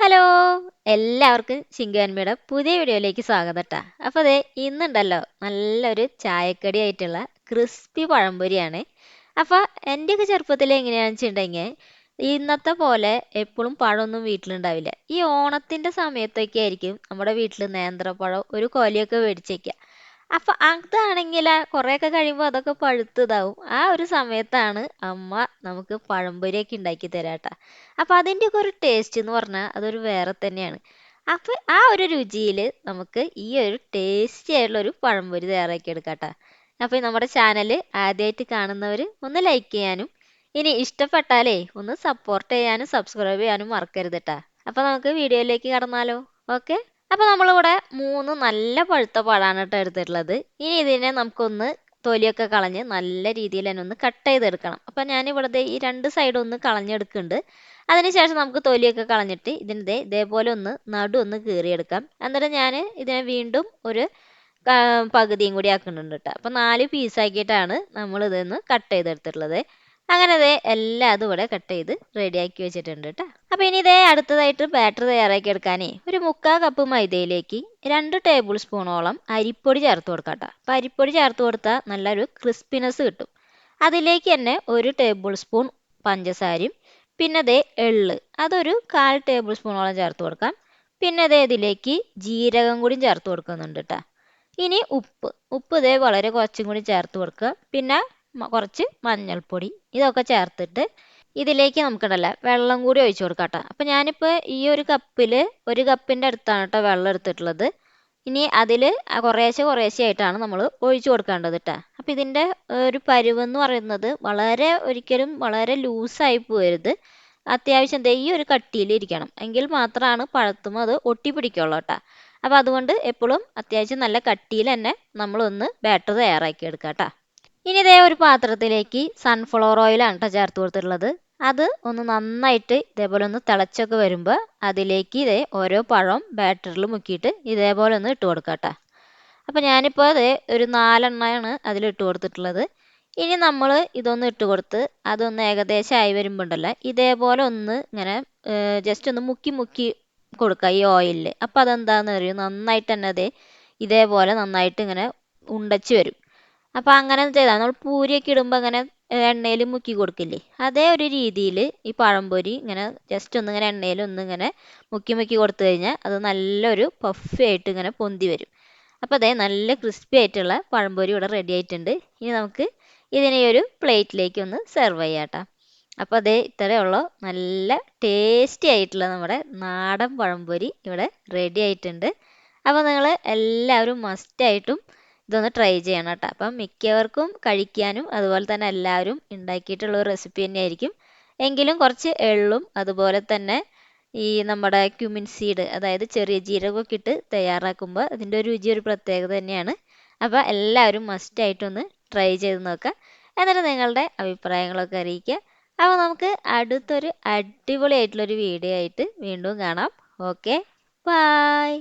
Hello, എല്ലാവർക്കും ചിങ്കാൻമിയുടെ പുതിയ വീഡിയോയിലേക്ക് സ്വാഗതം ട്ടാ. അപ്പോൾ ദേ ഇന്നുണ്ടല്ലോ നല്ലൊരു ചായക്കടി ആയിട്ടുള്ള ക്രിസ്പി പഴംപൊരിയാണ്. അപ്പോൾ എൻ്റെയൊക്കെ ചെറുപ്പത്തിൽ എങ്ങനെയാണെന്ന് വെച്ചിട്ടുണ്ടെങ്കിൽ ഇന്നത്തെ പോലെ എപ്പോഴും പഴമൊന്നും വീട്ടിലുണ്ടാവില്ല. ഈ ഓണത്തിൻ്റെ സമയത്തൊക്കെ ആയിരിക്കും നമ്മുടെ വീട്ടിൽ നേന്ത്രപ്പഴം ഒരു കൊലയൊക്കെ മേടിച്ചേക്കുക. അപ്പൊ അതാണെങ്കിൽ കുറെയൊക്കെ കഴിയുമ്പോൾ അതൊക്കെ പഴുത്തതാവും. ആ ഒരു സമയത്താണ് അമ്മ നമുക്ക് പഴംപൊരിയൊക്കെ ഉണ്ടാക്കി തരാട്ടാ. അപ്പൊ അതിൻ്റെയൊക്കെ ഒരു ടേസ്റ്റ് എന്ന് പറഞ്ഞാൽ അതൊരു വേറെ തന്നെയാണ്. അപ്പൊ ആ ഒരു രുചിയിൽ നമുക്ക് ഈ ഒരു ടേസ്റ്റി ആയിട്ടുള്ള ഒരു പഴംപൊരി തയ്യാറാക്കി എടുക്കാട്ടാ. അപ്പൊ നമ്മുടെ ചാനൽ ആദ്യമായിട്ട് കാണുന്നവർ ഒന്ന് ലൈക്ക് ചെയ്യാനും ഇനി ഇഷ്ടപ്പെട്ടാലേ ഒന്ന് സപ്പോർട്ട് ചെയ്യാനും സബ്സ്ക്രൈബ് ചെയ്യാനും മറക്കരുത് ട്ടാ. അപ്പൊ നമുക്ക് വീഡിയോയിലേക്ക് കടന്നാലോ. ഓക്കെ. അപ്പൊ നമ്മളിവിടെ 3 നല്ല പഴുത്ത പഴമാണ് കേട്ടോ എടുത്തിട്ടുള്ളത്. ഇനി ഇതിനെ നമുക്കൊന്ന് തൊലിയൊക്കെ കളഞ്ഞ് നല്ല രീതിയിൽ തന്നെ ഒന്ന് കട്ട് ചെയ്തെടുക്കണം. അപ്പൊ ഞാൻ ഇവിടെ ഈ രണ്ട് സൈഡും ഒന്ന് കളഞ്ഞെടുക്കുന്നുണ്ട്. അതിനുശേഷം നമുക്ക് തൊലിയൊക്കെ കളഞ്ഞിട്ട് ഇതിൻ്റെ ഇതേപോലെ ഒന്ന് നടു ഒന്ന് കീറിയെടുക്കാം. എന്നിട്ട് ഞാൻ ഇതിനെ വീണ്ടും ഒരു പകുതിയും കൂടി ആക്കുന്നുണ്ട് കേട്ടോ. അപ്പൊ 4 പീസാക്കിയിട്ടാണ് നമ്മൾ ഇതൊന്ന് കട്ട് ചെയ്തെടുത്തിട്ടുള്ളത്. അങ്ങനെ ദേ എല്ലാം അതും ഇവിടെ കട്ട് ചെയ്ത് റെഡിയാക്കി വെച്ചിട്ടുണ്ട് കേട്ടോ. അപ്പൊ ഇനി ഇതേ അടുത്തതായിട്ട് ബാറ്റർ തയ്യാറാക്കി എടുക്കാനേ ഒരു 3/4 കപ്പ് മൈദയിലേക്ക് 2 ടേബിൾ സ്പൂണോളം അരിപ്പൊടി ചേർത്ത് കൊടുക്കാം കേട്ടോ. അപ്പൊ അരിപ്പൊടി ചേർത്ത് കൊടുത്താൽ നല്ലൊരു ക്രിസ്പിനെസ് കിട്ടും. അതിലേക്ക് തന്നെ 1 ടേബിൾ സ്പൂൺ പഞ്ചസാരയും പിന്നെ ദേ എള്ള് അതൊരു 1/4 ടേബിൾ സ്പൂണോളം ചേർത്ത് കൊടുക്കാം. പിന്നെ ദേ ഇതിലേക്ക് ജീരകം കൂടി ചേർത്ത് കൊടുക്കുന്നുണ്ട് കേട്ടോ. ഇനി ഉപ്പ് ഇതേ വളരെ കുറച്ചും കൂടി ചേർത്ത് കൊടുക്കുക. പിന്നെ കുറച്ച് മഞ്ഞൾപ്പൊടി ഇതൊക്കെ ചേർത്തിട്ട് ഇതിലേക്ക് നമുക്കുണ്ടല്ലോ വെള്ളം കൂടി ഒഴിച്ചു കൊടുക്കാം കേട്ടോ. അപ്പം ഞാനിപ്പോൾ ഈ ഒരു കപ്പിൽ 1 കപ്പിൻ്റെ അടുത്താണ് കേട്ടോ വെള്ളം എടുത്തിട്ടുള്ളത്. ഇനി അതിൽ കുറേശ്ശെ ആയിട്ടാണ് നമ്മൾ ഒഴിച്ചു കൊടുക്കേണ്ടത് കേട്ടോ. അപ്പം ഇതിൻ്റെ ഒരു പരുവെന്ന് പറയുന്നത് ഒരിക്കലും വളരെ ലൂസായി പോകരുത്. അത്യാവശ്യം ദേ ഈ ഒരു കട്ടിയിൽ ഇരിക്കണം. എങ്കിൽ മാത്രമാണ് പഴത്തുമ്പോൾ അത് ഒട്ടിപ്പിടിക്കുള്ളൂ കേട്ടോ. അപ്പോൾ അതുകൊണ്ട് എപ്പോഴും അത്യാവശ്യം നല്ല കട്ടിയിൽ തന്നെ നമ്മളൊന്ന് ബാറ്റർ തയ്യാറാക്കി എടുക്കാം കേട്ടോ. ഇനി ഇതേ ഒരു പാത്രത്തിലേക്ക് സൺഫ്ലവർ ഓയിലാണ് കേട്ടോ ചേർത്ത് കൊടുത്തിട്ടുള്ളത്. അത് ഒന്ന് നന്നായിട്ട് ഇതേപോലെ ഒന്ന് തിളച്ചൊക്കെ വരുമ്പോൾ അതിലേക്ക് ഇതേ ഓരോ പഴം ബാറ്ററിൽ മുക്കിയിട്ട് ഇതേപോലെ ഒന്ന് ഇട്ട് കൊടുക്കാം കേട്ടോ. അപ്പോൾ ഞാനിപ്പോൾ അത് ഒരു 4 എണ്ണമാണ് അതിലിട്ട് കൊടുത്തിട്ടുള്ളത്. ഇനി നമ്മൾ ഇതൊന്ന് ഇട്ട് കൊടുത്ത് അതൊന്ന് ഏകദേശം ആയി വരുമ്പോൾ ഉണ്ടല്ലോ ഇതേപോലെ ഒന്ന് ഇങ്ങനെ ജസ്റ്റ് ഒന്ന് മുക്കി കൊടുക്കുക ഈ ഓയിലിൽ. അപ്പോൾ അതെന്താണെന്ന് അറിയും നന്നായിട്ട് തന്നെ അതെ ഇതേപോലെ നന്നായിട്ട് ഇങ്ങനെ ഉണ്ടച്ച് വരും. അപ്പോൾ അങ്ങനെ ചെയ്താൽ നമ്മൾ പൂരിയൊക്കെ ഇടുമ്പോൾ അങ്ങനെ എണ്ണയിൽ മുക്കി കൊടുക്കില്ലേ അതേ ഒരു രീതിയിൽ ഈ പഴംപൊരി ഇങ്ങനെ ജസ്റ്റ് ഒന്ന് ഇങ്ങനെ എണ്ണയിൽ ഒന്ന് ഇങ്ങനെ മുക്കി കൊടുത്തു കഴിഞ്ഞാൽ അത് നല്ലൊരു പഫി ആയിട്ട് ഇങ്ങനെ പൊന്തി വരും. അപ്പോൾ അതേ നല്ല ക്രിസ്പി ആയിട്ടുള്ള പഴംപൊരി ഇവിടെ റെഡി ആയിട്ടുണ്ട്. ഇനി നമുക്ക് ഇതിനെ ഒരു പ്ലേറ്റിലേക്ക് ഒന്ന് സെർവ് ചെയ്യാം കേട്ടോ. അപ്പോൾ അതേ ഇത്രയുള്ള നല്ല ടേസ്റ്റി ആയിട്ടുള്ള നമ്മുടെ നാടൻ പഴംപൊരി ഇവിടെ റെഡി ആയിട്ടുണ്ട്. അപ്പോൾ നിങ്ങൾ എല്ലാവരും മസ്റ്റായിട്ടും ഇതൊന്ന് ട്രൈ ചെയ്യണം കേട്ടോ. അപ്പം മിക്കവർക്കും കഴിക്കാനും അതുപോലെ തന്നെ എല്ലാവരും ഉണ്ടാക്കിയിട്ടുള്ള ഒരു റെസിപ്പി തന്നെയായിരിക്കും. എങ്കിലും കുറച്ച് എള്ളും അതുപോലെ തന്നെ ഈ നമ്മുടെ ക്യുമിൻ സീഡ് അതായത് ചെറിയ ജീരകമൊക്കെ ഇട്ട് തയ്യാറാക്കുമ്പോൾ അതിൻ്റെ ഒരു രുചി ഒരു പ്രത്യേകത തന്നെയാണ്. അപ്പോൾ എല്ലാവരും മസ്റ്റായിട്ടൊന്ന് ട്രൈ ചെയ്ത് നോക്കുക. എന്നിട്ട് നിങ്ങളുടെ അഭിപ്രായങ്ങളൊക്കെ അറിയിക്കുക. അപ്പോൾ നമുക്ക് അടുത്തൊരു അടിപൊളിയായിട്ടുള്ളൊരു വീഡിയോ ആയിട്ട് വീണ്ടും കാണാം. Okay, by.